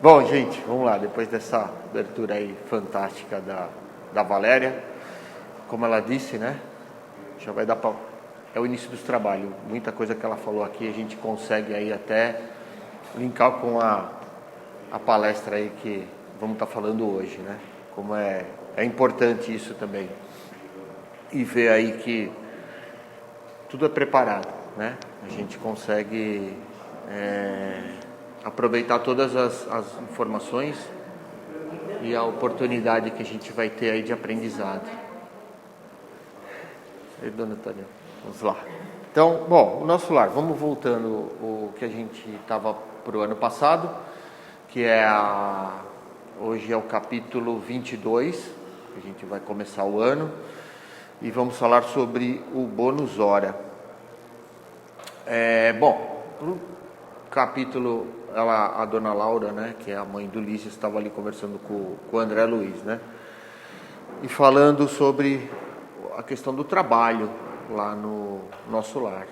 Bom, gente, vamos lá. Depois dessa abertura aí fantástica da Valéria, como ela disse, né? Já vai dar para... É o início dos trabalhos. Muita coisa que ela falou aqui a gente consegue aí até linkar com a palestra aí que vamos estar falando hoje, né? Como é importante isso também. E ver aí que tudo é preparado, né? A gente consegue aproveitar todas as informações e a oportunidade que a gente vai ter aí de aprendizado. E dona Tânia, vamos lá. Então, bom, o nosso lar, vamos voltando o que a gente estava para o ano passado, que é hoje é o capítulo 22, a gente vai começar o ano, e vamos falar sobre o bônus hora. Bom, no capítulo, a dona Laura, né, que é a mãe do Lício, estava ali conversando com o André Luiz, né, e falando sobre a questão do trabalho lá no nosso lar.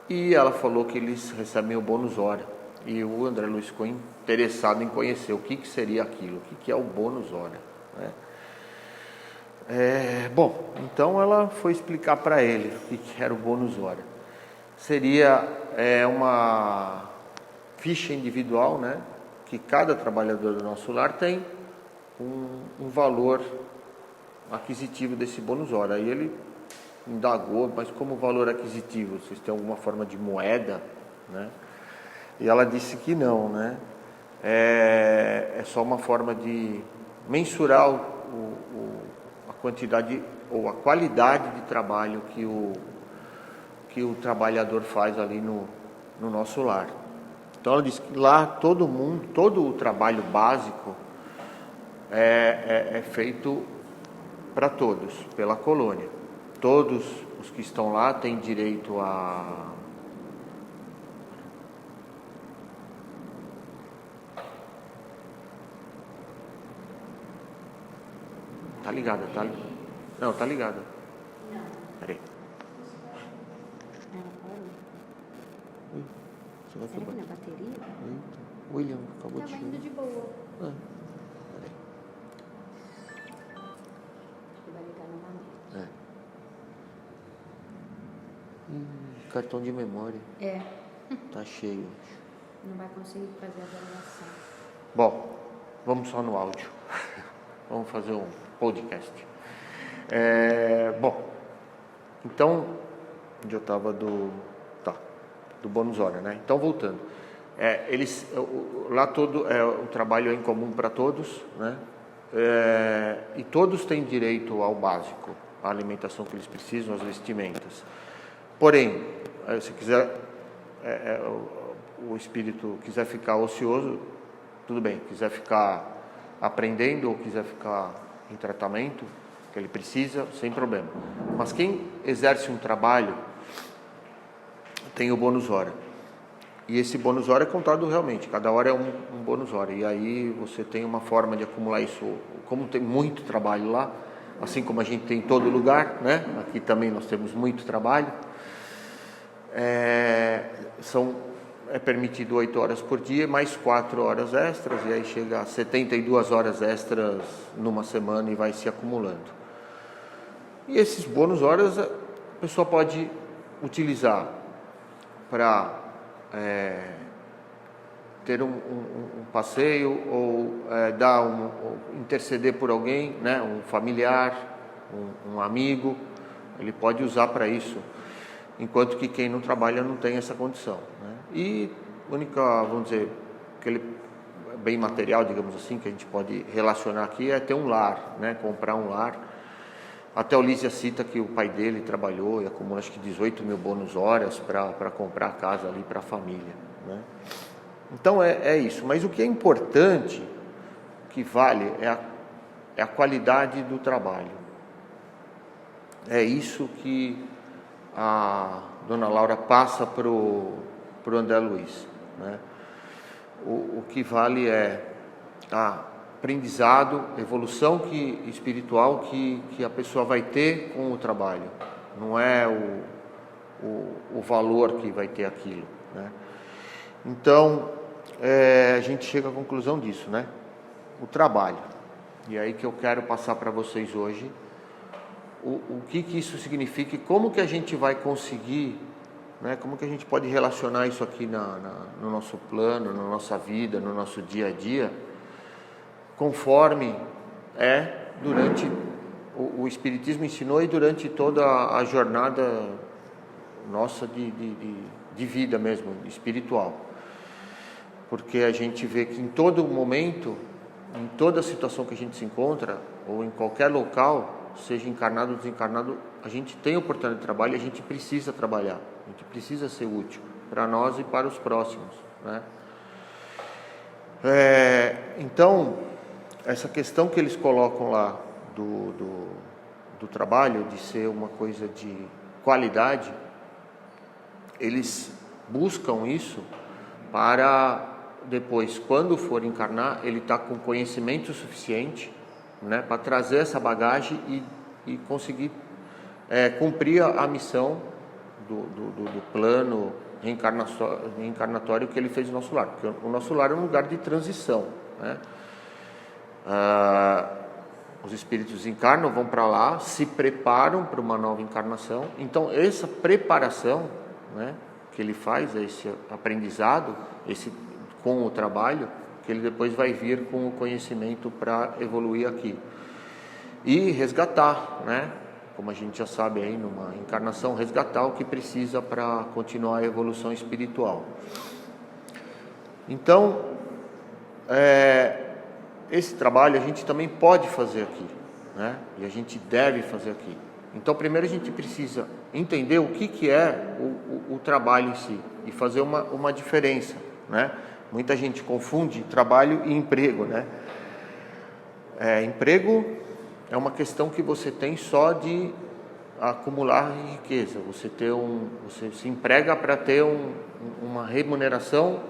E ela falou que eles recebem o bônus hora. E o André Luiz ficou interessado em conhecer o que seria aquilo, o que é o bônus hora, né? Bom, então ela foi explicar para ele o que era o bônus hora. Seria uma ficha individual, né, que cada trabalhador do nosso lar tem um valor aquisitivo desse bônus hora. Aí ele indagou, mas como valor aquisitivo? Vocês têm alguma forma de moeda, né? E ela disse que não, né? É só uma forma de mensurar a quantidade ou a qualidade de trabalho que o trabalhador faz ali no nosso lar. Então ela disse que lá todo o trabalho básico é feito para todos, pela colônia. Todos os que estão lá têm direito a... Tá ligada, tá? Não, tá ligada. Não. Peraí. Oi, você vai será que na bateria? Eita. William, acabou de chegar. Tava indo de boa. Peraí. Acho que vai ligar novamente. Cartão de memória. Tá cheio. Não vai conseguir fazer a avaliação. Bom, vamos só no áudio. Vamos fazer um podcast. Bom, então, onde eu estava do bônus hora, né? Então, voltando. Lá todo o trabalho é em comum para todos, né? E todos têm direito ao básico, à alimentação que eles precisam, às vestimentas. Porém, se quiser, o espírito quiser ficar ocioso, tudo bem. Quiser ficar aprendendo ou quiser ficar em tratamento que ele precisa, sem problema. Mas quem exerce um trabalho tem o bônus hora. E esse bônus hora é contado realmente, cada hora é um bônus hora. E aí você tem uma forma de acumular isso. Como tem muito trabalho lá, assim como a gente tem em todo lugar, né? Aqui também nós temos muito trabalho. É permitido 8 horas por dia, mais 4 horas extras, e aí chega a 72 horas extras numa semana e vai se acumulando. E esses bônus horas a pessoa pode utilizar para ter um passeio ou interceder por alguém, né, um familiar, um amigo. Ele pode usar para isso, enquanto que quem não trabalha não tem essa condição, né? E a única, vamos dizer, aquele bem material, digamos assim, que a gente pode relacionar aqui é ter um lar, né? Comprar um lar. Até o Lísia cita que o pai dele trabalhou e acumula acho que 18 mil bônus horas para comprar a casa ali para a família, né? Então é isso. Mas o que é importante, o que vale, é a qualidade do trabalho. É isso que a dona Laura passa para o André Luiz, né? O que vale é aprendizado, evolução espiritual que a pessoa vai ter com o trabalho. Não é o valor que vai ter aquilo, né? Então, a gente chega à conclusão disso, né? O trabalho. E aí que eu quero passar para vocês hoje o que isso significa e como que a gente vai conseguir, né? Como que a gente pode relacionar isso aqui no nosso plano, na nossa vida, no nosso dia a dia, conforme durante o Espiritismo ensinou e durante toda a jornada nossa de vida mesmo, espiritual. Porque a gente vê que em todo momento, em toda situação que a gente se encontra, ou em qualquer local, seja encarnado ou desencarnado, a gente tem oportunidade de trabalho e a gente precisa trabalhar, a gente precisa ser útil para nós e para os próximos, né? Então, essa questão que eles colocam lá do trabalho, de ser uma coisa de qualidade, eles buscam isso para depois, quando for encarnar, ele está com conhecimento suficiente, né, para trazer essa bagagem e conseguir cumprir a missão do plano reencarnatório que ele fez no nosso lar. Porque o nosso lar é um lugar de transição, né? Os espíritos encarnam, vão para lá, se preparam para uma nova encarnação. Então, essa preparação, né, que ele faz, esse aprendizado, com o trabalho, que ele depois vai vir com o conhecimento para evoluir aqui. E resgatar, né? Como a gente já sabe aí, numa encarnação, resgatar o que precisa para continuar a evolução espiritual. Então, esse trabalho a gente também pode fazer aqui, né? E a gente deve fazer aqui. Então, primeiro a gente precisa entender o que é o trabalho em si e fazer uma diferença, né? Muita gente confunde trabalho e emprego, né? Emprego é uma questão que você tem só de acumular riqueza. Você se emprega para ter uma remuneração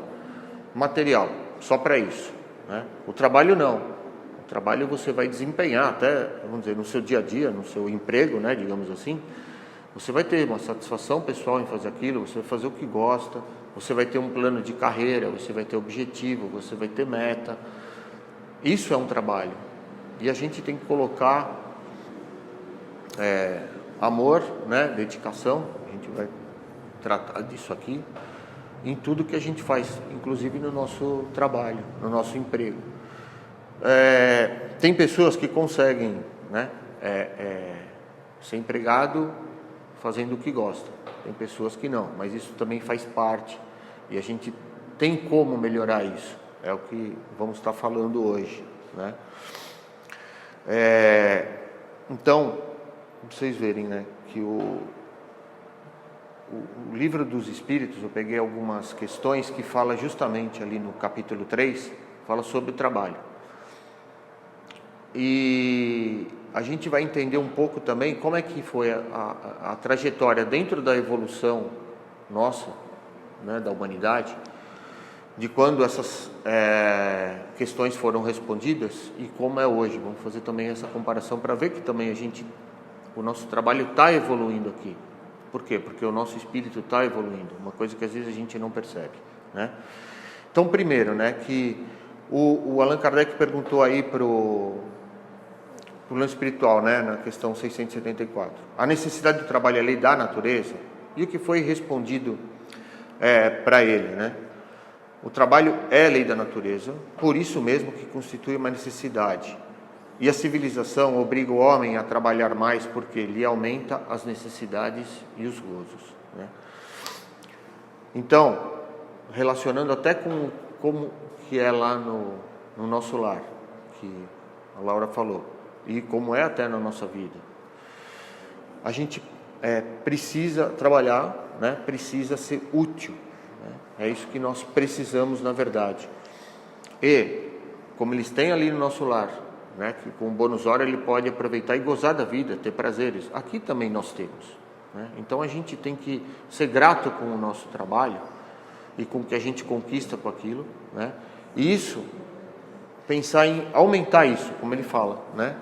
material, só para isso, né? O trabalho não. O trabalho você vai desempenhar até, vamos dizer, no seu dia a dia, no seu emprego, né, digamos assim. Você vai ter uma satisfação pessoal em fazer aquilo, você vai fazer o que gosta, você vai ter um plano de carreira, você vai ter objetivo, você vai ter meta. Isso é um trabalho. E a gente tem que colocar amor, né, dedicação, a gente vai tratar disso aqui, em tudo que a gente faz, inclusive no nosso trabalho, no nosso emprego. Tem pessoas que conseguem, né, ser empregado fazendo o que gosta. Tem pessoas que não, mas isso também faz parte e a gente tem como melhorar isso. É o que vamos estar falando hoje, né? Então, pra vocês verem, né, que o livro dos Espíritos, eu peguei algumas questões que fala justamente ali no capítulo 3, fala sobre o trabalho. E a gente vai entender um pouco também como é que foi a trajetória dentro da evolução nossa, né, da humanidade, de quando essas questões foram respondidas e como é hoje. Vamos fazer também essa comparação para ver que também o nosso trabalho está evoluindo aqui. Por quê? Porque o nosso espírito está evoluindo, uma coisa que às vezes a gente não percebe, né? Então, primeiro, né, que o Allan Kardec perguntou aí para o plano espiritual, né, na questão 674, a necessidade do trabalho é lei da natureza? E o que foi respondido para ele, né? O trabalho é lei da natureza, por isso mesmo que constitui uma necessidade. E a civilização obriga o homem a trabalhar mais porque lhe aumenta as necessidades e os gozos, né? Então, relacionando até com como que é lá no nosso lar, que a Laura falou, e como é até na nossa vida, a gente precisa trabalhar, né? Precisa ser útil, né? É isso que nós precisamos, na verdade. E, como eles têm ali no nosso lar, né, que com o bônus hora ele pode aproveitar e gozar da vida, ter prazeres, aqui também nós temos, né? Então a gente tem que ser grato com o nosso trabalho e com o que a gente conquista com aquilo, né? E isso, pensar em aumentar isso, como ele fala, né?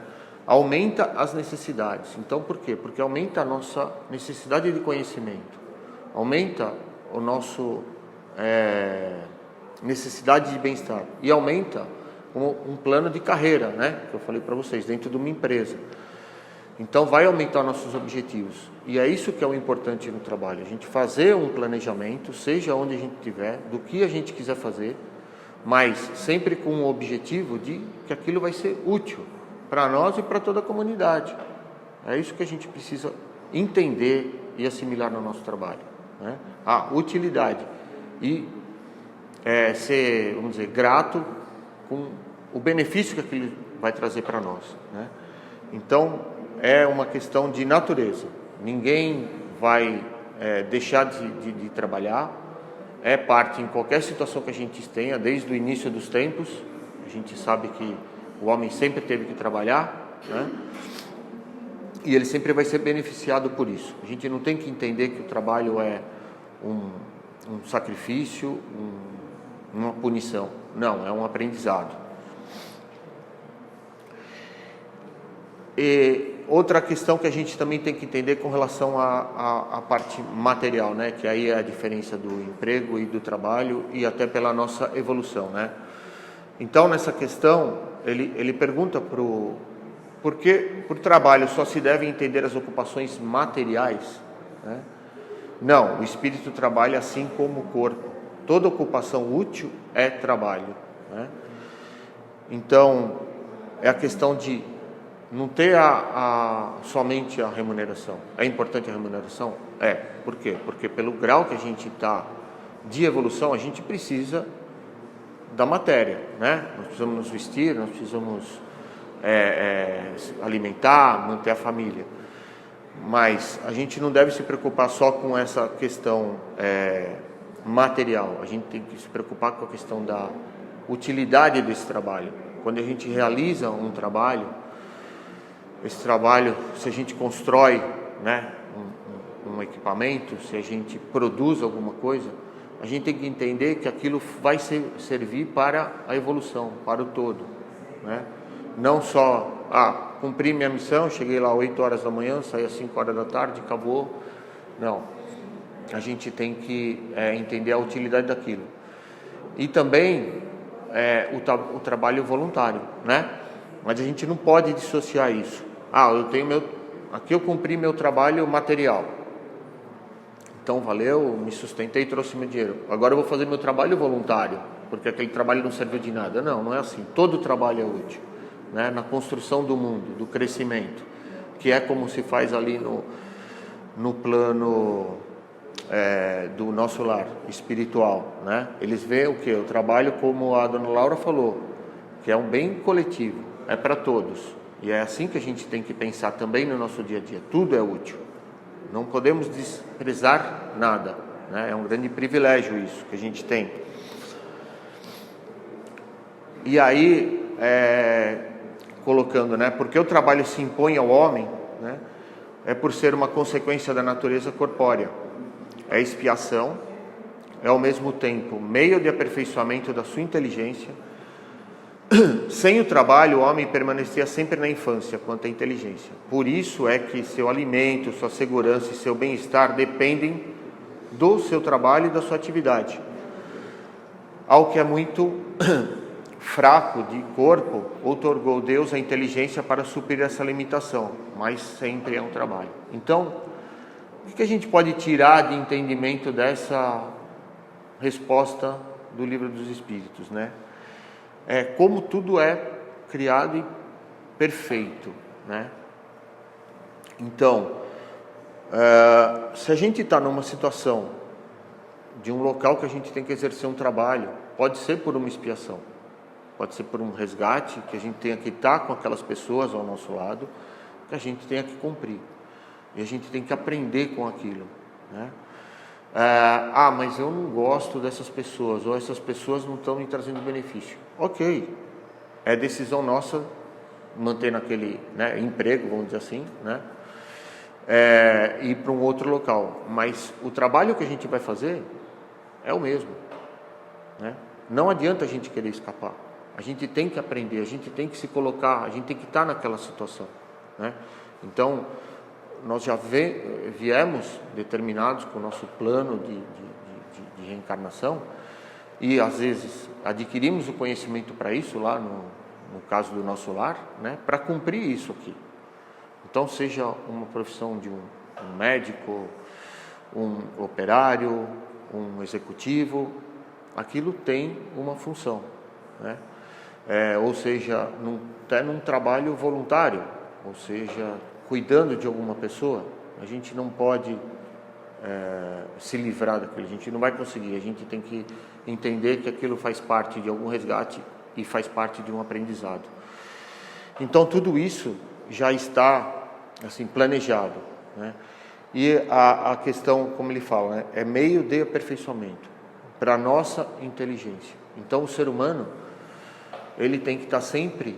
Aumenta as necessidades. Então por quê? Porque aumenta a nossa necessidade de conhecimento, aumenta o nosso necessidade de bem-estar e aumenta um plano de carreira, né? Que eu falei para vocês, dentro de uma empresa. Então vai aumentar nossos objetivos. E é isso que é o importante no trabalho. A gente fazer um planejamento, seja onde a gente estiver, do que a gente quiser fazer, mas sempre com o objetivo de que aquilo vai ser útil para nós e para toda a comunidade. É isso que a gente precisa entender e assimilar no nosso trabalho, né? A utilidade e ser, vamos dizer, grato com o benefício que aquilo vai trazer para nós, né? Então, é uma questão de natureza. Ninguém vai deixar de trabalhar. É parte em qualquer situação que a gente tenha, desde o início dos tempos. A gente sabe que o homem sempre teve que trabalhar, né? E ele sempre vai ser beneficiado por isso. A gente não tem que entender que o trabalho é um sacrifício, uma punição. Não, é um aprendizado. E outra questão que a gente também tem que entender com relação à parte material, né? Que aí é a diferença do emprego e do trabalho e até pela nossa evolução, né? Então, nessa questão, ele pergunta por que por trabalho só se deve entender as ocupações materiais, né? Não, o espírito trabalha assim como o corpo. Toda ocupação útil é trabalho, né? Então, é a questão de não ter somente a remuneração. É importante a remuneração? É. Por quê? Porque pelo grau que a gente está de evolução, a gente precisa da matéria, né? Nós precisamos nos vestir, nós precisamos alimentar, manter a família. Mas a gente não deve se preocupar só com essa questão material. A gente tem que se preocupar com a questão da utilidade desse trabalho. Quando a gente realiza um trabalho, esse trabalho, se a gente constrói, né, um equipamento, se a gente produz alguma coisa, a gente tem que entender que aquilo vai servir para a evolução, para o todo, né? Não só, cumpri minha missão, cheguei lá às 8 horas da manhã, saí às 5 horas da tarde, acabou. Não, a gente tem que entender a utilidade daquilo. E também o trabalho voluntário, né? Mas a gente não pode dissociar isso. Aqui eu cumpri meu trabalho material. Então valeu, me sustentei, trouxe meu dinheiro. Agora eu vou fazer meu trabalho voluntário, porque aquele trabalho não serviu de nada. Não, não é assim. Todo trabalho é útil, né? Na construção do mundo, do crescimento, que é como se faz ali no plano do nosso lar espiritual, né? Eles veem o quê? O trabalho, como a dona Laura falou, que é um bem coletivo, é para todos. E é assim que a gente tem que pensar também no nosso dia a dia. Tudo é útil. Não podemos desprezar nada, né? É um grande privilégio isso que a gente tem. E aí, colocando, né? Porque o trabalho se impõe ao homem, né? É por ser uma consequência da natureza corpórea. É expiação, é ao mesmo tempo meio de aperfeiçoamento da sua inteligência. Sem o trabalho, o homem permanecia sempre na infância quanto à inteligência. Por isso é que seu alimento, sua segurança e seu bem-estar dependem do seu trabalho e da sua atividade. Ao que é muito fraco de corpo, outorgou Deus a inteligência para suprir essa limitação, mas sempre é um trabalho. Então, o que a gente pode tirar de entendimento dessa resposta do Livro dos Espíritos, né? Como tudo é criado e perfeito, né? Então, se a gente está numa situação de um local que a gente tem que exercer um trabalho, pode ser por uma expiação, pode ser por um resgate, que a gente tenha que estar com aquelas pessoas ao nosso lado, que a gente tenha que cumprir. E a gente tem que aprender com aquilo, né? Mas eu não gosto dessas pessoas, ou essas pessoas não estão me trazendo benefício. Ok, é decisão nossa manter naquele, né, emprego, vamos dizer assim, né? Ir para um outro local. Mas o trabalho que a gente vai fazer é o mesmo, né? Não adianta a gente querer escapar. A gente tem que aprender, a gente tem que se colocar, a gente tem que estar naquela situação, né? Então, nós já viemos determinados com o nosso plano de reencarnação, e às vezes adquirimos o conhecimento para isso lá no caso do nosso lar, né, para cumprir isso aqui. Então, seja uma profissão de um médico, um operário, um executivo, aquilo tem uma função, né? Ou seja, até num trabalho voluntário, ou seja, cuidando de alguma pessoa, a gente não pode se livrar daquilo, a gente não vai conseguir, a gente tem que entender que aquilo faz parte de algum resgate e faz parte de um aprendizado. Então, tudo isso já está assim planejado, né? E a questão, como ele fala, né, é meio de aperfeiçoamento para a nossa inteligência. Então, o ser humano, ele tem que estar sempre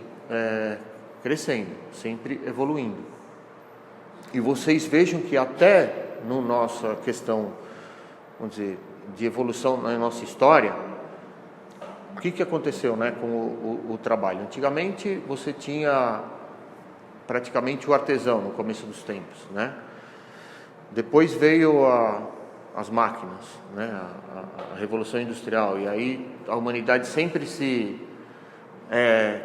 crescendo, sempre evoluindo. E vocês vejam que até na nossa questão, vamos dizer, de evolução na nossa história, o que aconteceu, né, com o trabalho? Antigamente você tinha praticamente o artesão no começo dos tempos, né? Depois veio as máquinas, né, a Revolução Industrial, e aí a humanidade sempre se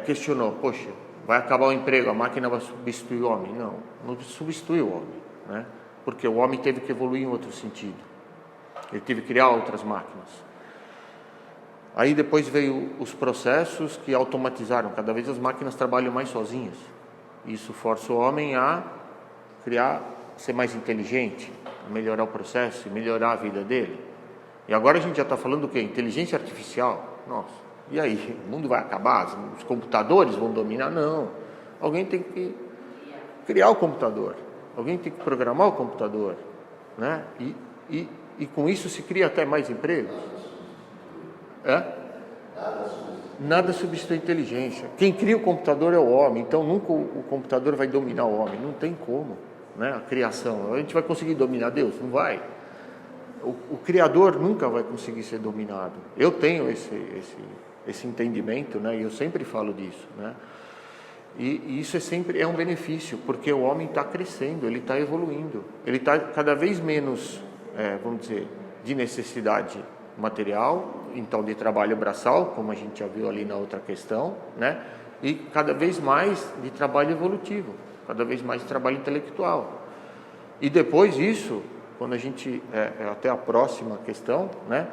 questionou, poxa, vai acabar o emprego, a máquina vai substituir o homem? Não substitui o homem, né? Porque o homem teve que evoluir em outro sentido, ele teve que criar outras máquinas. Aí depois veio os processos que automatizaram, cada vez as máquinas trabalham mais sozinhas. Isso força o homem a ser mais inteligente, a melhorar o processo e melhorar a vida dele. E agora a gente já está falando do quê? Inteligência artificial. Nossa, e aí? O mundo vai acabar? Os computadores vão dominar? Não. Alguém tem que criar o computador. Alguém tem que programar o computador, né? E com isso se cria até mais empregos. Nada substitui a inteligência. Quem cria o computador é o homem, então nunca o computador vai dominar o homem, não tem como, né? A criação, a gente vai conseguir dominar Deus? Não vai. O Criador nunca vai conseguir ser dominado. Eu tenho esse entendimento, né? E eu sempre falo disso, né? E isso sempre é um benefício, porque o homem está crescendo, ele está evoluindo, ele está cada vez menos, vamos dizer, de necessidade material, então de trabalho braçal, como a gente já viu ali na outra questão, né? E cada vez mais de trabalho evolutivo, cada vez mais de trabalho intelectual. E depois disso, quando a gente, até a próxima questão, né?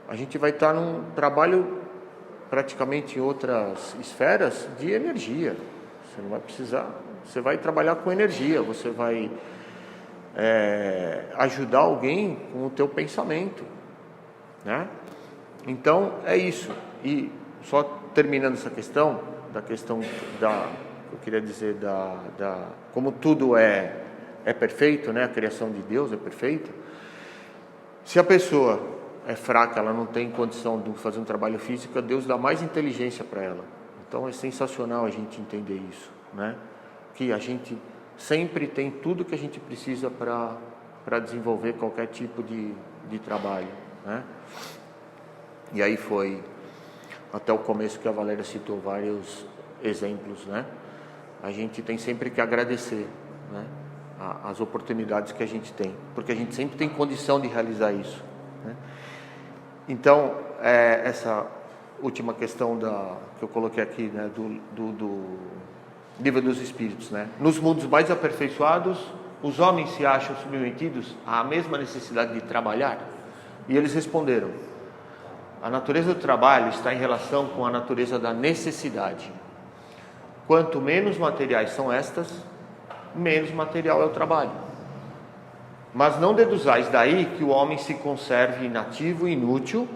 A gente vai estar num trabalho praticamente em outras esferas de energia. Você não vai precisar, você vai trabalhar com energia, você vai ajudar alguém com o teu pensamento, né? Então é isso. E só terminando essa questão, eu queria dizer como tudo é perfeito, né? A criação de Deus é perfeita. Se a pessoa é fraca, ela não tem condição de fazer um trabalho físico, Deus dá mais inteligência para ela. Então é sensacional a gente entender isso, né? Que a gente sempre tem tudo que a gente precisa para desenvolver qualquer tipo de trabalho, né? E aí foi até o começo que a Valéria citou vários exemplos, né? A gente tem sempre que agradecer, né, as oportunidades que a gente tem, porque a gente sempre tem condição de realizar isso, né? Então, essa última questão que eu coloquei aqui, né, do livro dos Espíritos, né? Nos mundos mais aperfeiçoados, os homens se acham submetidos à mesma necessidade de trabalhar? E eles responderam: a natureza do trabalho está em relação com a natureza da necessidade. Quanto menos materiais são estas, menos material é o trabalho. Mas não deduzais daí que o homem se conserve inativo e inútil.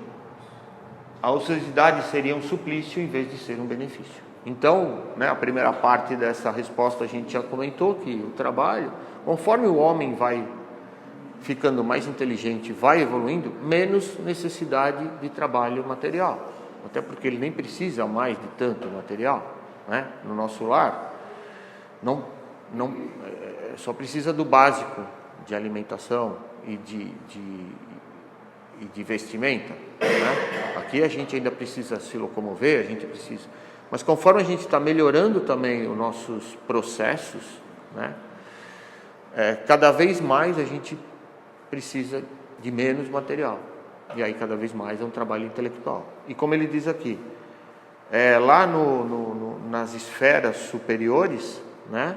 A ociosidade seria um suplício em vez de ser um benefício. Então, né, a primeira parte dessa resposta a gente já comentou que o trabalho, conforme o homem vai ficando mais inteligente, vai evoluindo, menos necessidade de trabalho material. Até porque ele nem precisa mais de tanto material, né? No nosso lar, só precisa do básico de alimentação e de vestimenta, né? Aqui a gente ainda precisa se locomover, a gente precisa. Mas conforme a gente está melhorando também os nossos processos, né? Cada vez mais a gente precisa de menos material. E aí cada vez mais é um trabalho intelectual. E como ele diz aqui, lá nas esferas superiores, né,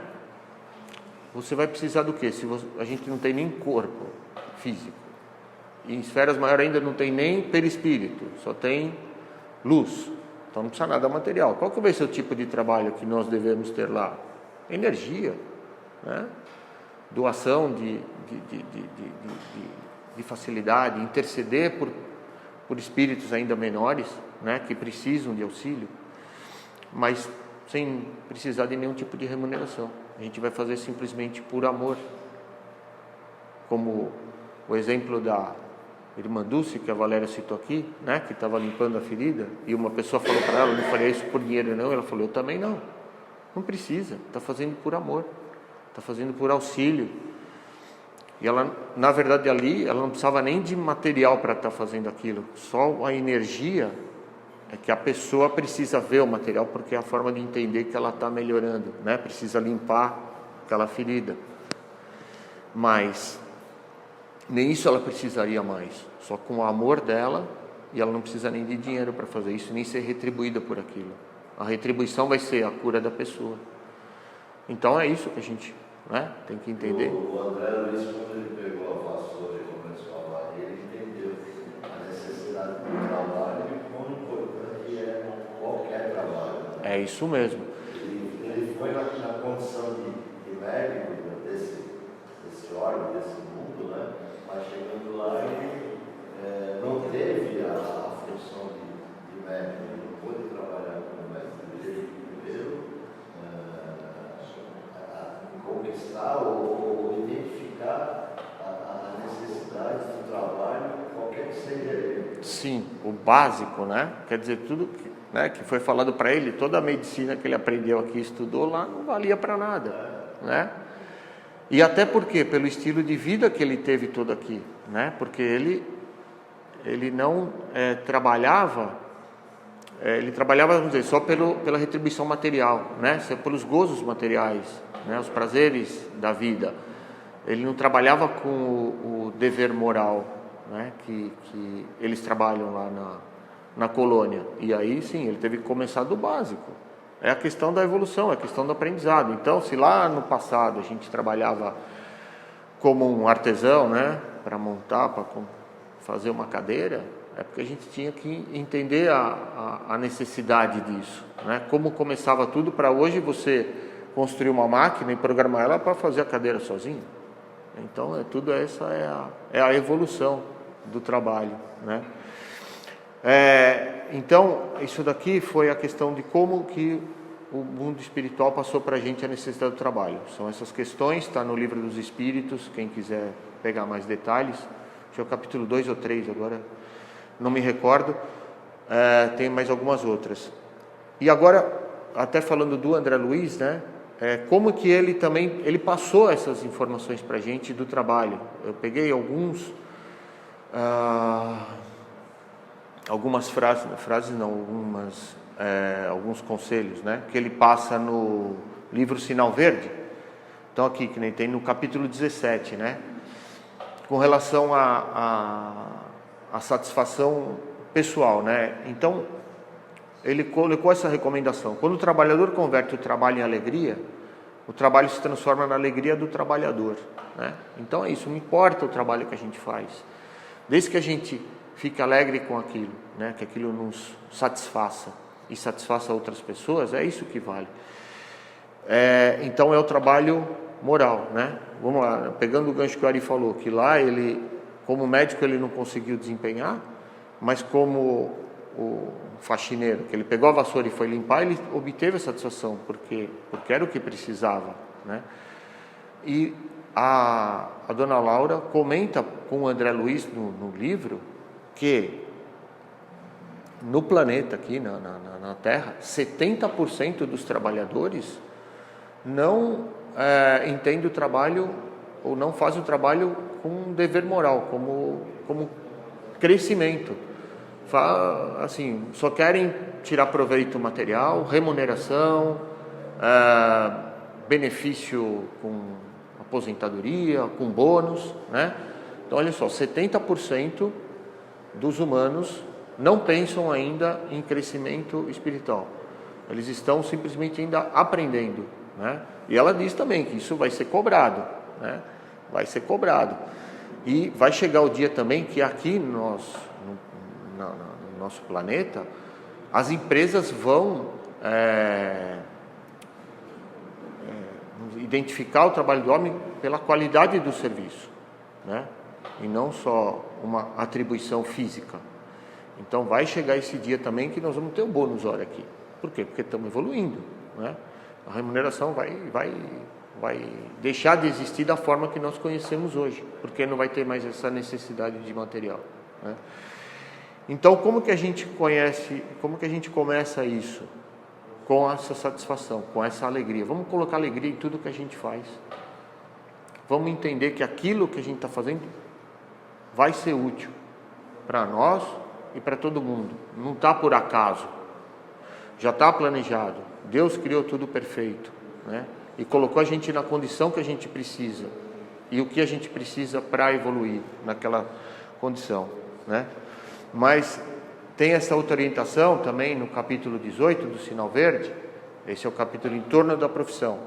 você vai precisar do quê? A gente não tem nem corpo físico. E em esferas maiores ainda não tem nem perispírito, só tem luz. Então não precisa nada material. Qual que vai ser o tipo de trabalho que nós devemos ter lá? Energia, né? Doação de facilidade, interceder por espíritos ainda menores, né? Que precisam de auxílio, mas sem precisar de nenhum tipo de remuneração. A gente vai fazer simplesmente por amor. Como o exemplo da irmã Dulce, que a Valéria citou aqui, né, que estava limpando a ferida, e uma pessoa falou para ela, não faria isso por dinheiro não, ela falou, eu também não precisa, está fazendo por amor, está fazendo por auxílio. E ela, na verdade ali, ela não precisava nem de material para estar fazendo aquilo, só a energia é que a pessoa precisa ver o material, porque é a forma de entender que ela está melhorando, né, precisa limpar aquela ferida, mas nem isso ela precisaria mais, só com o amor dela, e ela não precisa nem de dinheiro para fazer isso, nem ser retribuída por aquilo. A retribuição vai ser a cura da pessoa. Então é isso que a gente, né, tem que entender. O André Luiz, quando ele pegou a vassoura e começou a varrer, ele entendeu a necessidade do trabalho e quão importante é qualquer trabalho. É isso mesmo. Ele foi na condição de médico desse órgão, desse mundo, né? Mas chegando lá, ele não teve a função de médico, ele não pôde trabalhar como médico, ele teve que primeiro conquistar ou identificar a necessidade do trabalho, qualquer que seja ele. Sim, o básico, né? Quer dizer, tudo que, né, que foi falado para ele, toda a medicina que ele aprendeu aqui, estudou lá, não valia para nada, né? E até porque, pelo estilo de vida que ele teve todo aqui, né? Porque ele não trabalhava, ele trabalhava, vamos dizer, só pela retribuição material, né? Só pelos gozos materiais, né? Os prazeres da vida. Ele não trabalhava com o dever moral, né? Que eles trabalham lá na colônia. E aí sim, ele teve que começar do básico. É a questão da evolução, é a questão do aprendizado. Então, se lá no passado a gente trabalhava como um artesão, né, para montar, para fazer uma cadeira, é porque a gente tinha que entender a necessidade disso, né? Como começava tudo para hoje você construir uma máquina e programar ela para fazer a cadeira sozinho. Então, essa é a evolução do trabalho, né? Então, isso daqui foi a questão de como que o mundo espiritual passou para a gente a necessidade do trabalho. São essas questões, está no Livro dos Espíritos, quem quiser pegar mais detalhes. Acho que é o capítulo 2 ou 3 agora, não me recordo. Tem mais algumas outras. E agora, até falando do André Luiz, né? Como que ele também, ele passou essas informações para a gente do trabalho. Eu peguei algumas frases não, alguns conselhos, né, que ele passa no livro Sinal Verde. Então aqui, que nem tem no capítulo 17, né, com relação à satisfação pessoal, né. Então ele colocou essa recomendação: quando o trabalhador converte o trabalho em alegria, o trabalho se transforma na alegria do trabalhador, né. Então é isso, não importa o trabalho que a gente faz, desde que a gente fique alegre com aquilo, né? Que aquilo nos satisfaça e satisfaça outras pessoas, é isso que vale. Então é o trabalho moral, né? Vamos lá, pegando o gancho que o Ari falou, que lá ele, como médico, ele não conseguiu desempenhar, mas como o faxineiro, que ele pegou a vassoura e foi limpar, ele obteve a satisfação, porque era o que precisava, né? E a dona Laura comenta com o André Luiz no livro que no planeta aqui, na Terra, 70% dos trabalhadores não entendem o trabalho ou não fazem o trabalho com dever moral, como crescimento. Assim, só querem tirar proveito material, remuneração, benefício com aposentadoria, com bônus, né? Então, olha só, 70% dos humanos não pensam ainda em crescimento espiritual. Eles estão simplesmente ainda aprendendo, né? E ela diz também que isso vai ser cobrado, né? Vai ser cobrado. E vai chegar o dia também que aqui no nosso planeta, as empresas vão identificar o trabalho do homem pela qualidade do serviço, né? E não só uma atribuição física. Então vai chegar esse dia também que nós vamos ter um bônus hora aqui. Por quê? Porque estamos evoluindo, né? A remuneração vai deixar de existir da forma que nós conhecemos hoje, porque não vai ter mais essa necessidade de material, né? Então, como que a gente começa isso? Com essa satisfação, com essa alegria. Vamos colocar alegria em tudo que a gente faz. Vamos entender que aquilo que a gente está fazendo vai ser útil para nós e para todo mundo. Não está por acaso. Já está planejado. Deus criou tudo perfeito, né? E colocou a gente na condição que a gente precisa. E o que a gente precisa para evoluir naquela condição, né? Mas tem essa outra orientação também no capítulo 18 do Sinal Verde. Esse é o capítulo em torno da profissão,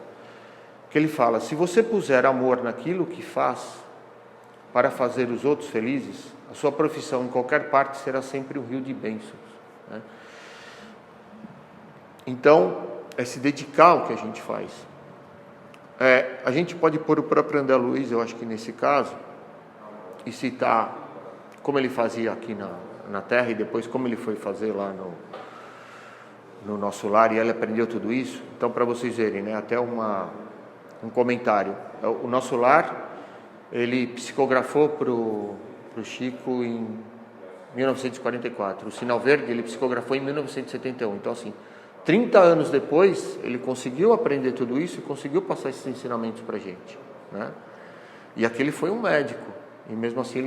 que ele fala: se você puser amor naquilo que faz para fazer os outros felizes, a sua profissão em qualquer parte será sempre um rio de bênçãos, né? Então, é se dedicar ao que a gente faz. A gente pode pôr o próprio André Luiz, eu acho que nesse caso, e citar como ele fazia aqui na Terra e depois como ele foi fazer lá no nosso lar, e ele aprendeu tudo isso. Então, para vocês verem, né, até um comentário. O nosso lar, ele psicografou para o Chico em 1944. O Sinal Verde, ele psicografou em 1971. Então, assim, 30 anos depois, ele conseguiu aprender tudo isso e conseguiu passar esses ensinamentos para a gente, né? E aquele foi um médico, e mesmo assim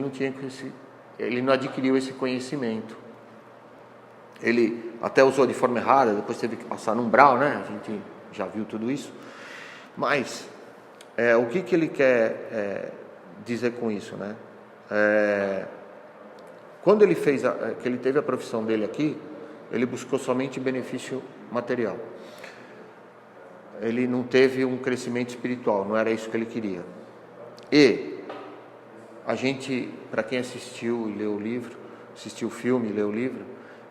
ele não adquiriu esse conhecimento. Ele até usou de forma errada, depois teve que passar no umbral, né? A gente já viu tudo isso. Mas o que ele quer dizer com isso, né? Quando ele que ele teve a profissão dele aqui, ele buscou somente benefício material. Ele não teve um crescimento espiritual, não era isso que ele queria. E a gente, para quem assistiu e leu o livro, assistiu o filme e leu o livro,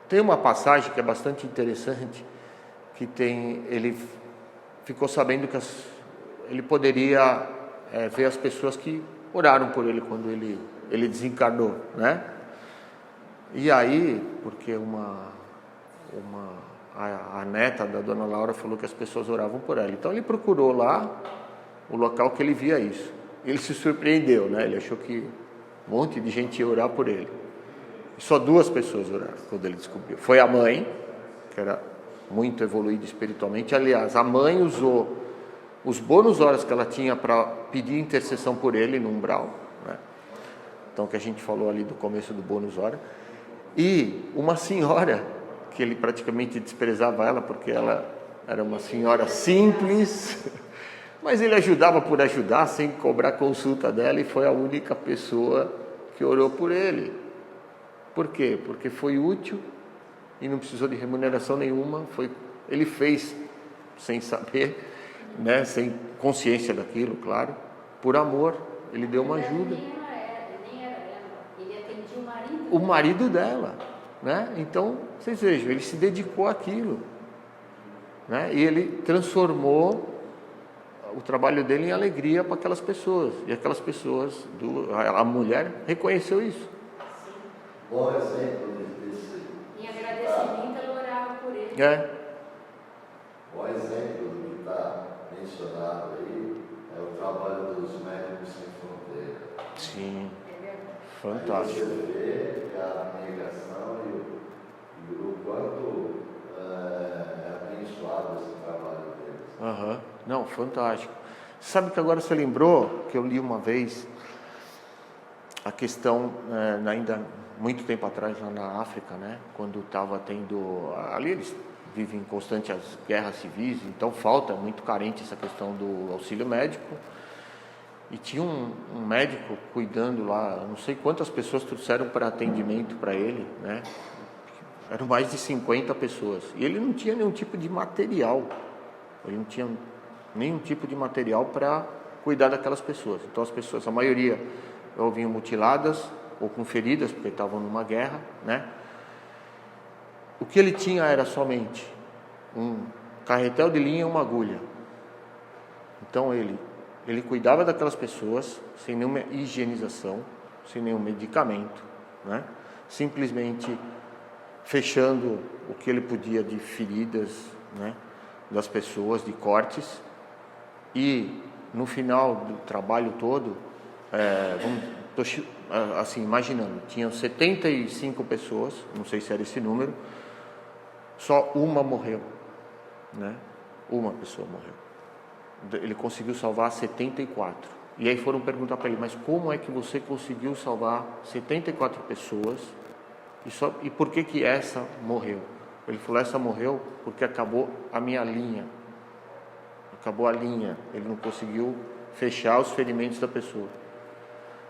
tem uma passagem que é bastante interessante, que ele ficou sabendo que ele poderia ver as pessoas que oraram por ele quando ele desencarnou, né? E aí, porque a neta da dona Laura falou que as pessoas oravam por ela, então ele procurou lá o local que ele via isso. Ele se surpreendeu, né? Ele achou que um monte de gente ia orar por ele. Só 2 pessoas oraram quando ele descobriu. Foi a mãe, que era muito evoluída espiritualmente. Aliás, a mãe usou os bônus horas que ela tinha para pedir intercessão por ele no umbral, né? Então, que a gente falou ali do começo do bônus hora. E uma senhora, que ele praticamente desprezava ela, porque ela era uma senhora simples, mas ele ajudava por ajudar, sem cobrar consulta dela, e foi a única pessoa que orou por ele. Por quê? Porque foi útil e não precisou de remuneração nenhuma. Ele fez sem saber, né, sem consciência daquilo, claro, por amor. Ele deu uma ajuda. Nem era ela, ele atendia o marido. O marido dela, né? Então, vocês vejam, ele se dedicou àquilo, né? E ele transformou o trabalho dele em alegria para aquelas pessoas. E aquelas pessoas, a mulher, reconheceu isso. Bom exemplo desse. Em agradecimento, ela orava por ele. Bom exemplo do que está mencionado aí é o trabalho dos Médicos Sem Fronteira. Sim, É verdade. fantástico. Aí você vê a negação e o quanto é abençoado esse trabalho deles. Não, fantástico. Sabe que agora você lembrou que eu li uma vez a questão, ainda muito tempo atrás, lá na África, né? Quando estava tendo... Ali eles vivem em constantes guerras civis, então falta muito carente essa questão do auxílio médico. E tinha um médico cuidando lá, não sei quantas pessoas trouxeram para atendimento para ele, né? Eram mais de 50 pessoas. E ele não tinha nenhum tipo de material. Ele não tinha nenhum tipo de material para cuidar daquelas pessoas. Então as pessoas, a maioria, ou vinham mutiladas ou com feridas, porque estavam numa guerra, né? O que ele tinha era somente um carretel de linha e uma agulha. Então ele cuidava daquelas pessoas sem nenhuma higienização, sem nenhum medicamento, né? Simplesmente fechando o que ele podia de feridas, né, das pessoas, de cortes. E no final do trabalho todo, assim, imaginando, tinham 75 pessoas, não sei se era esse número, só uma morreu, né? Uma pessoa morreu. Ele conseguiu salvar 74. E aí foram perguntar para ele, mas como é que você conseguiu salvar 74 pessoas e por que essa morreu? Ele falou, essa morreu porque acabou a minha linha. Acabou a linha, ele não conseguiu fechar os ferimentos da pessoa.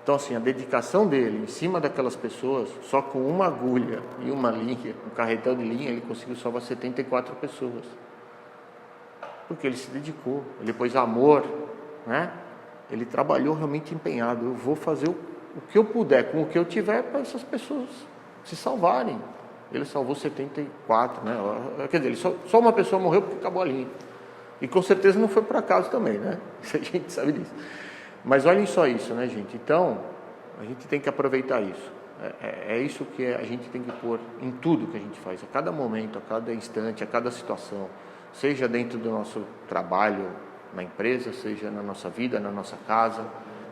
Então assim, a dedicação dele em cima daquelas pessoas, só com uma agulha e uma linha, um carretel de linha, ele conseguiu salvar 74 pessoas. Porque ele se dedicou, ele pôs amor, né? Ele trabalhou realmente empenhado. Eu vou fazer o que eu puder, com o que eu tiver, para essas pessoas se salvarem. Ele salvou 74, né? Quer dizer, só uma pessoa morreu porque acabou a linha. E com certeza não foi por acaso também, né? A gente sabe disso. Mas olhem só isso, né, gente? Então, a gente tem que aproveitar isso. É isso que a gente tem que pôr em tudo que a gente faz, a cada momento, a cada instante, a cada situação. Seja dentro do nosso trabalho na empresa, seja na nossa vida, na nossa casa,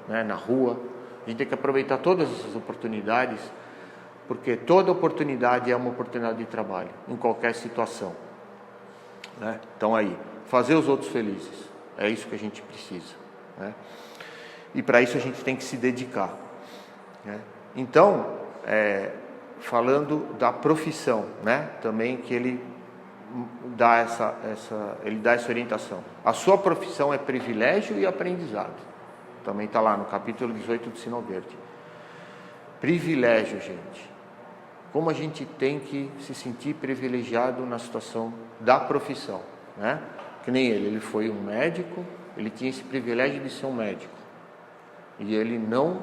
né, na rua. A gente tem que aproveitar todas essas oportunidades, porque toda oportunidade é uma oportunidade de trabalho, em qualquer situação, né? Então aí, fazer os outros felizes, é isso que a gente precisa, né? E para isso a gente tem que se dedicar, né? Então, falando da profissão, né, também que ele dá essa orientação. A sua profissão é privilégio e aprendizado. Também está lá no capítulo 18 do Sinal Verde. Privilégio, gente. Como a gente tem que se sentir privilegiado na situação da profissão, né? Que nem ele foi um médico, ele tinha esse privilégio de ser um médico. E ele não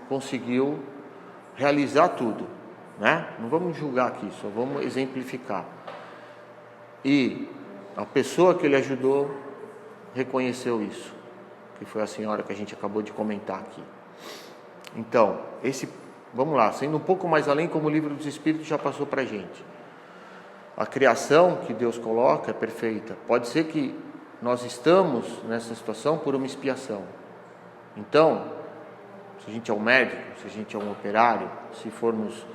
conseguiu realizar tudo, né? Não vamos julgar aqui, só vamos exemplificar. E a pessoa que ele ajudou reconheceu isso, que foi a senhora que a gente acabou de comentar aqui. Então, vamos lá, sendo um pouco mais além, como o Livro dos Espíritos já passou para a gente. A criação que Deus coloca é perfeita. Pode ser que nós estamos nessa situação por uma expiação. Então, se a gente é um médico, se a gente é um operário, se formos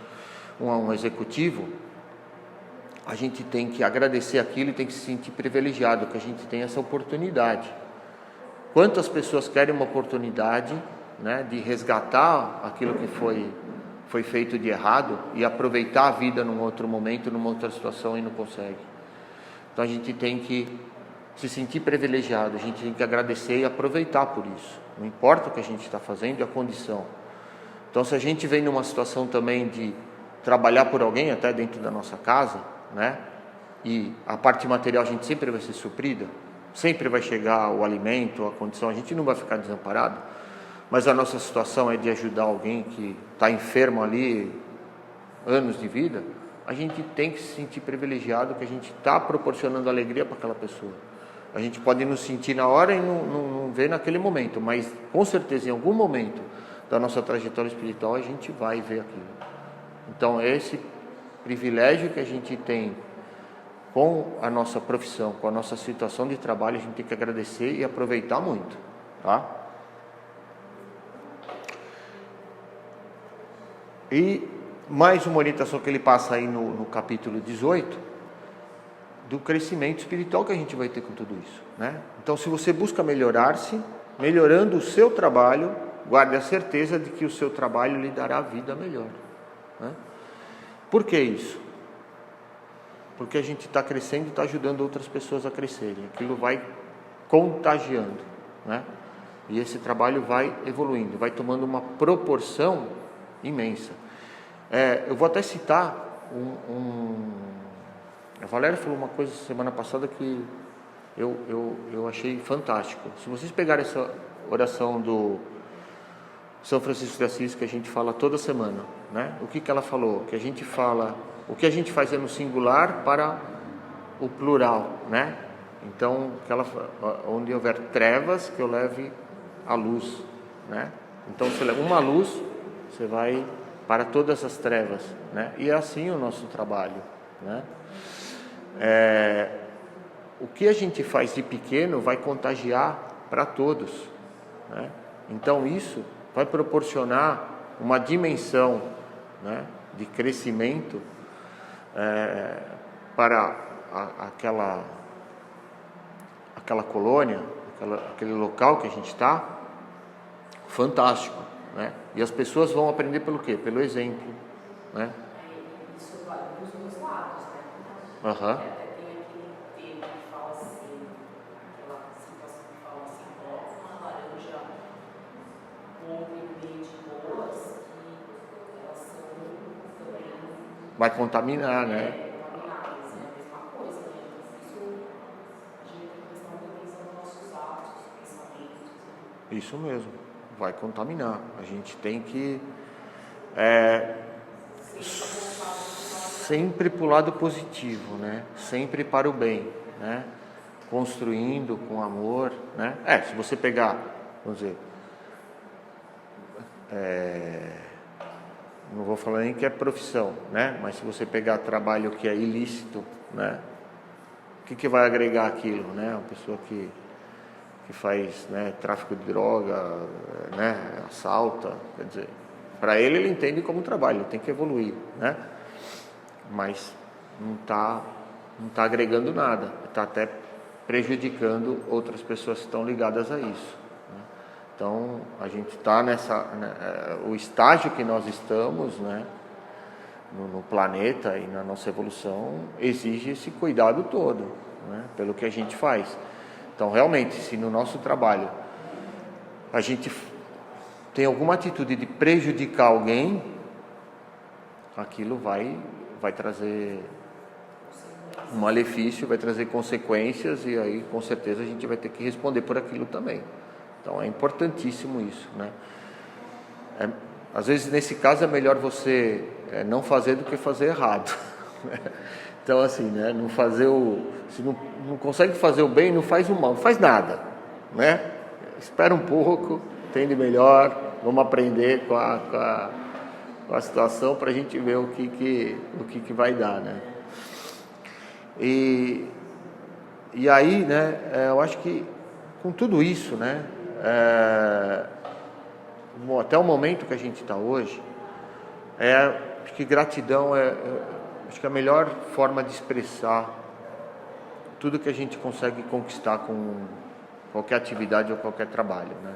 um executivo, a gente tem que agradecer aquilo e tem que se sentir privilegiado que a gente tem essa oportunidade. Quantas pessoas querem uma oportunidade, né, de resgatar aquilo que foi feito de errado e aproveitar a vida num outro momento, numa outra situação e não consegue. Então a gente tem que se sentir privilegiado, a gente tem que agradecer e aproveitar por isso. Não importa o que a gente está fazendo, é a condição. Então se a gente vem numa situação também de trabalhar por alguém, até dentro da nossa casa, né? E a parte material a gente sempre vai ser suprida, sempre vai chegar o alimento, a condição, a gente não vai ficar desamparado, mas a nossa situação é de ajudar alguém que está enfermo ali, anos de vida, a gente tem que se sentir privilegiado que a gente está proporcionando alegria para aquela pessoa. A gente pode nos sentir na hora e não ver naquele momento, mas com certeza em algum momento da nossa trajetória espiritual a gente vai ver aquilo. Então esse privilégio que a gente tem com a nossa profissão, com a nossa situação de trabalho, a gente tem que agradecer e aproveitar muito, tá? E mais uma orientação que ele passa aí no capítulo 18, do crescimento espiritual que a gente vai ter com tudo isso, né? Então, se você busca melhorar-se, melhorando o seu trabalho, guarde a certeza de que o seu trabalho lhe dará vida melhor, né? Por que isso? Porque a gente está crescendo e está ajudando outras pessoas a crescerem. Aquilo vai contagiando, né? E esse trabalho vai evoluindo, vai tomando uma proporção imensa. Eu vou até citar a Valéria falou uma coisa semana passada que eu achei fantástico. Se vocês pegarem essa oração do São Francisco de Assis, que a gente fala toda semana, né? O que ela falou? Que a gente fala, o que a gente faz é no singular para o plural, né? Então, onde houver trevas, que eu leve a luz, né? Então, você leva uma luz, você vai para todas as trevas, né? E é assim o nosso trabalho, né? O que a gente faz de pequeno vai contagiar para todos, né? Então, isso vai proporcionar uma dimensão, né, de crescimento para aquela colônia, aquele local que a gente está, fantástico, né? E as pessoas vão aprender pelo quê? Pelo exemplo, né? Isso vale para os dois lados, né? Aham. Tem aquele termo que fala assim, aquela situação que fala assim, coloca uma laranja bom e meio de boas, que elas são também Vai contaminar, né? contaminadas, é a mesma coisa, né? Isso a gente tem que prestar muita atenção nos nossos atos, pensamentos. Isso mesmo, vai contaminar. A gente tem que sempre para o lado positivo, né? Sempre para o bem, né? Construindo com amor, né? Se você pegar, vamos dizer, não vou falar nem que é profissão, né? Mas se você pegar trabalho que é ilícito, né? O que vai agregar aquilo, né? Uma pessoa que faz, né, tráfico de droga, né, assalta, quer dizer, para ele entende como trabalho, ele tem que evoluir, né? Mas não tá agregando nada, está até prejudicando outras pessoas que estão ligadas a isso, né? Então a gente está o estágio que nós estamos, né, no planeta e na nossa evolução exige esse cuidado todo, né, pelo que a gente faz. Então, realmente, se no nosso trabalho a gente tem alguma atitude de prejudicar alguém, aquilo vai trazer um malefício, vai trazer consequências e aí, com certeza, a gente vai ter que responder por aquilo também. Então, é importantíssimo isso, né? Às vezes, nesse caso, é melhor você não fazer do que fazer errado. Então, assim, né? Não fazer se não consegue fazer o bem, não faz o mal, não faz nada, né? Espera um pouco, entende melhor, vamos aprender com a situação para a gente ver o que vai dar, né? E aí, né? Eu acho que com tudo isso, né? Até o momento que a gente está hoje, acho que gratidão acho que a melhor forma de expressar tudo que a gente consegue conquistar com qualquer atividade ou qualquer trabalho, né?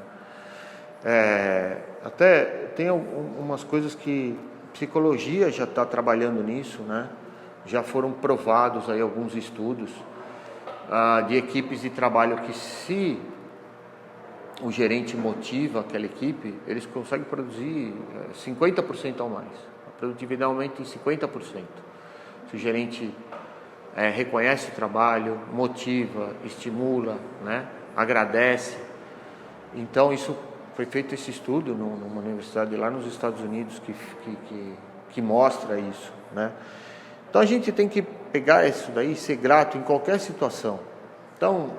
Até tem umas coisas que psicologia já está trabalhando nisso, né? Já foram provados aí alguns estudos de equipes de trabalho que, se o gerente motiva aquela equipe, eles conseguem produzir 50% ao mais. A produtividade aumenta em 50%. Se o gerente reconhece o trabalho, motiva, estimula, né, agradece. Então, isso foi feito esse estudo numa universidade lá nos Estados Unidos que mostra isso, né? Então, a gente tem que pegar isso daí e ser grato em qualquer situação. Então,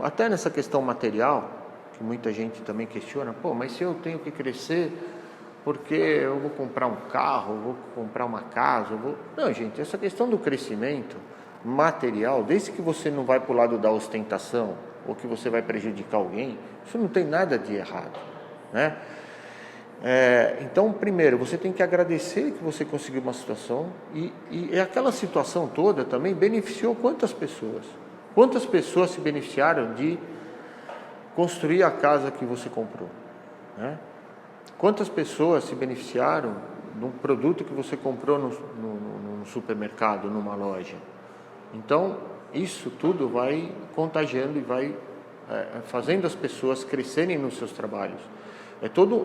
até nessa questão material, que muita gente também questiona, mas se eu tenho que crescer porque eu vou comprar um carro, eu vou comprar uma casa, Não, gente, essa questão do crescimento material, desde que você não vai para o lado da ostentação ou que você vai prejudicar alguém, isso não tem nada de errado, né? Então, primeiro, você tem que agradecer que você conseguiu uma situação e aquela situação toda também beneficiou quantas pessoas? Quantas pessoas se beneficiaram de construir a casa que você comprou, né? Quantas pessoas se beneficiaram de um produto que você comprou no supermercado, numa loja? Então, isso tudo vai contagiando e vai fazendo as pessoas crescerem nos seus trabalhos.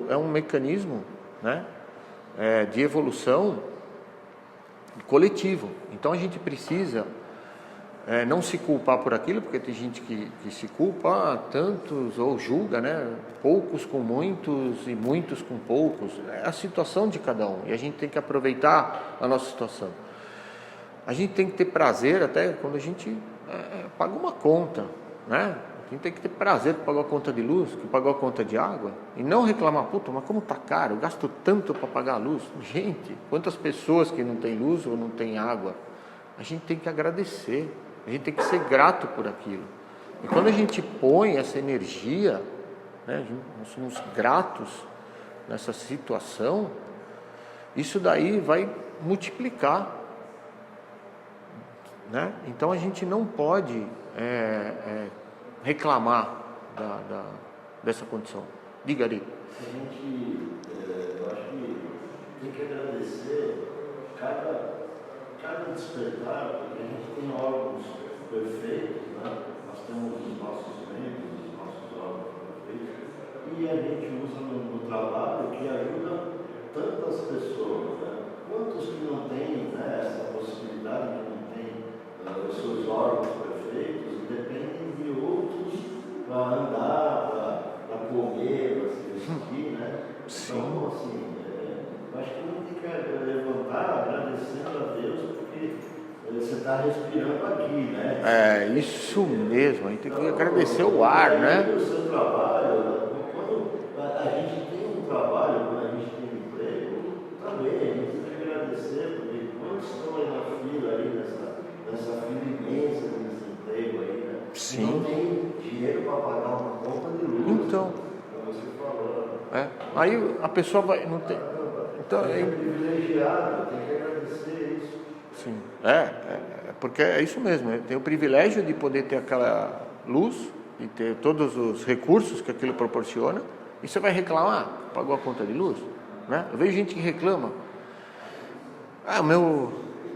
É um mecanismo, né, de evolução coletivo. Então a gente precisa não se culpar por aquilo, porque tem gente que se culpa, tantos, ou julga, né, poucos com muitos e muitos com poucos. É a situação de cada um, e a gente tem que aproveitar a nossa situação. A gente tem que ter prazer até quando a gente paga uma conta, né? A gente tem que ter prazer que pagou a conta de luz, que pagou a conta de água, e não reclamar, puta, mas como tá caro, eu gasto tanto para pagar a luz. Gente, quantas pessoas que não têm luz ou não têm água? A gente tem que agradecer, a gente tem que ser grato por aquilo. E quando a gente põe essa energia, né, nós somos gratos nessa situação, isso daí vai multiplicar, né? Então a gente não pode reclamar dessa condição. Diga, Ari. A gente, eu acho que tem que agradecer cada despertar, porque a gente tem órgãos perfeitos, né? Nós temos os nossos membros, os nossos órgãos perfeitos, e a gente usa no trabalho que ajuda tantas pessoas, né? Quantos que não têm, né, essa possibilidade, que não têm os seus órgãos perfeitos, e dependem de outros para andar, para comer, para se vestir, né? Sim. Então, assim, eu acho que a gente tem que levantar agradecendo a Deus, porque você está respirando aqui, né? É isso mesmo, a gente tem que agradecer o ar, né? O seu trabalho, quando a gente tem um trabalho, quando a gente tem um emprego, também a gente tem que agradecer, porque quantos estão aí na fila, aí nessa fila imensa desse emprego aí, né? Sim. E não tem dinheiro para pagar uma conta de luz. Então, como você falou. Aí a pessoa vai, não tem. Então, é privilegiado, tem que agradecer isso. Sim, porque é isso mesmo, tem o privilégio de poder ter aquela luz, de ter todos os recursos que aquilo proporciona, e você vai reclamar, pagou a conta de luz, né? Eu vejo gente que reclama,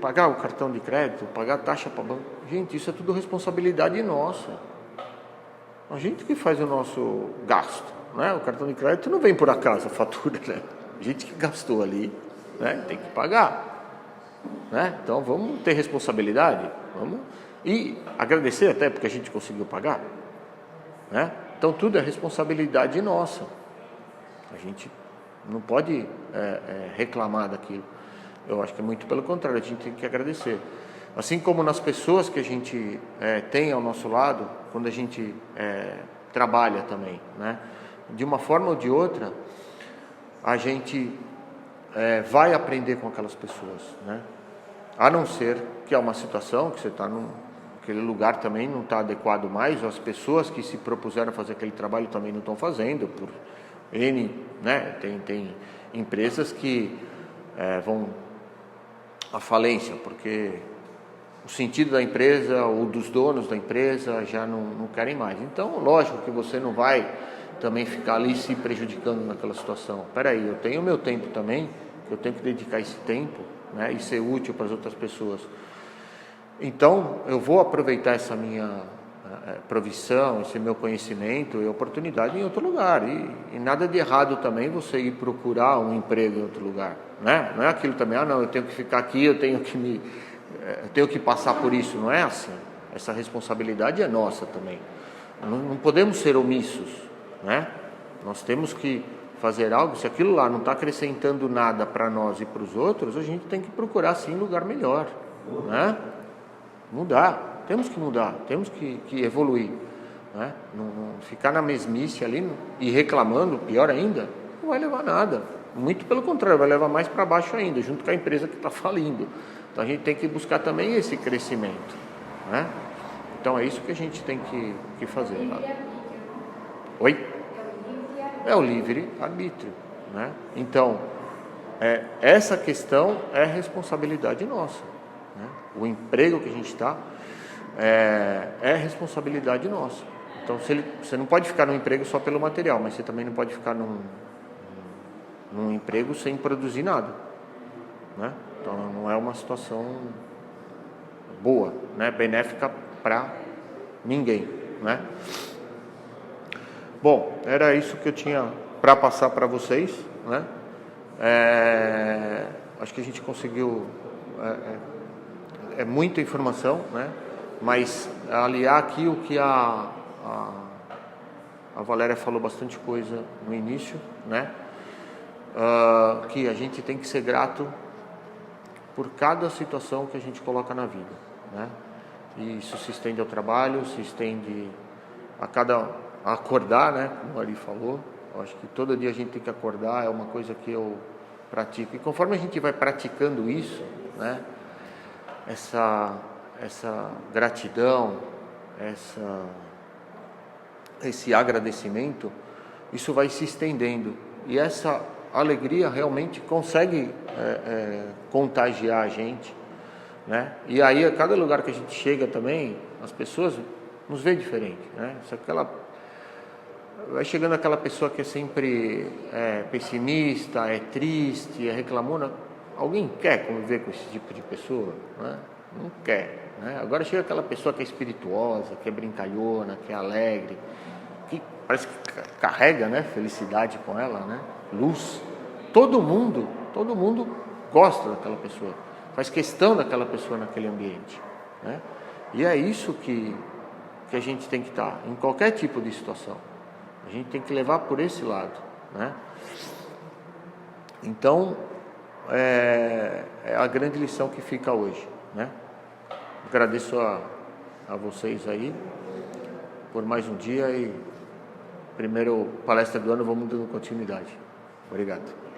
pagar o cartão de crédito, pagar a taxa para banco, gente, isso é tudo responsabilidade nossa, a gente que faz o nosso gasto, né? O cartão de crédito não vem por acaso, a fatura, né? A gente que gastou ali, né? Tem que pagar. Né? Então vamos ter responsabilidade, vamos e agradecer até porque a gente conseguiu pagar, né? Então tudo é responsabilidade nossa, a gente não pode reclamar daquilo. Eu acho que é muito pelo contrário, a gente tem que agradecer, assim como nas pessoas que a gente tem ao nosso lado, quando a gente trabalha também, né? De uma forma ou de outra a gente vai aprender com aquelas pessoas, né? A não ser que é uma situação que você está aquele lugar também não está adequado mais, ou as pessoas que se propuseram a fazer aquele trabalho também não estão fazendo, por N, né? Tem empresas que vão à falência, porque o sentido da empresa ou dos donos da empresa já não querem mais. Então, lógico que você não vai também ficar ali se prejudicando naquela situação. Peraí, eu tenho o meu tempo também, eu tenho que dedicar esse tempo, né, e ser útil para as outras pessoas. Então, eu vou aproveitar essa minha provisão, esse meu conhecimento e oportunidade em outro lugar. E nada de errado também você ir procurar um emprego em outro lugar, né? Não é aquilo também, não, eu tenho que ficar aqui, eu tenho que passar por isso. Não é assim. Essa responsabilidade é nossa também. Não podemos ser omissos, né? Nós temos que fazer algo. Se aquilo lá não está acrescentando nada para nós e para os outros, a gente tem que procurar sim lugar melhor, né? Mudar, temos que mudar, temos que evoluir, né? Não ficar na mesmice ali e reclamando, pior ainda, não vai levar nada, muito pelo contrário, vai levar mais para baixo ainda, junto com a empresa que está falindo. Então a gente tem que buscar também esse crescimento, né? Então é isso que a gente tem que fazer. Oi? É o livre-arbítrio, né? Então, essa questão é responsabilidade nossa, né? O emprego que a gente está é responsabilidade nossa. Então, você não pode ficar num emprego só pelo material, mas você também não pode ficar num emprego sem produzir nada, né? Então, não é uma situação boa, né? Benéfica para ninguém, né? Bom, era isso que eu tinha para passar para vocês, né? Acho que a gente conseguiu muita informação, né? Mas aliar aqui o que a Valéria falou bastante coisa no início, né? Que a gente tem que ser grato por cada situação que a gente coloca na vida, né? E isso se estende ao trabalho, se estende a acordar, né? Como o Ari falou, eu acho que todo dia a gente tem que acordar, é uma coisa que eu pratico. E conforme a gente vai praticando isso, né? Essa gratidão, esse agradecimento, isso vai se estendendo. E essa alegria realmente consegue contagiar a gente, né? E aí, a cada lugar que a gente chega também, as pessoas nos veem diferente, né? Vai chegando aquela pessoa que é sempre pessimista, é triste, é reclamona. Alguém quer conviver com esse tipo de pessoa, né? Não quer, né? Agora chega aquela pessoa que é espirituosa, que é brincalhona, que é alegre, que parece que carrega, né, felicidade com ela, né? Luz. Todo mundo gosta daquela pessoa, faz questão daquela pessoa naquele ambiente, né? E é isso que a gente tem que estar em qualquer tipo de situação. A gente tem que levar por esse lado, né? Então, é a grande lição que fica hoje, né? Agradeço a vocês aí por mais um dia e primeiro palestra do ano, vamos dando continuidade. Obrigado.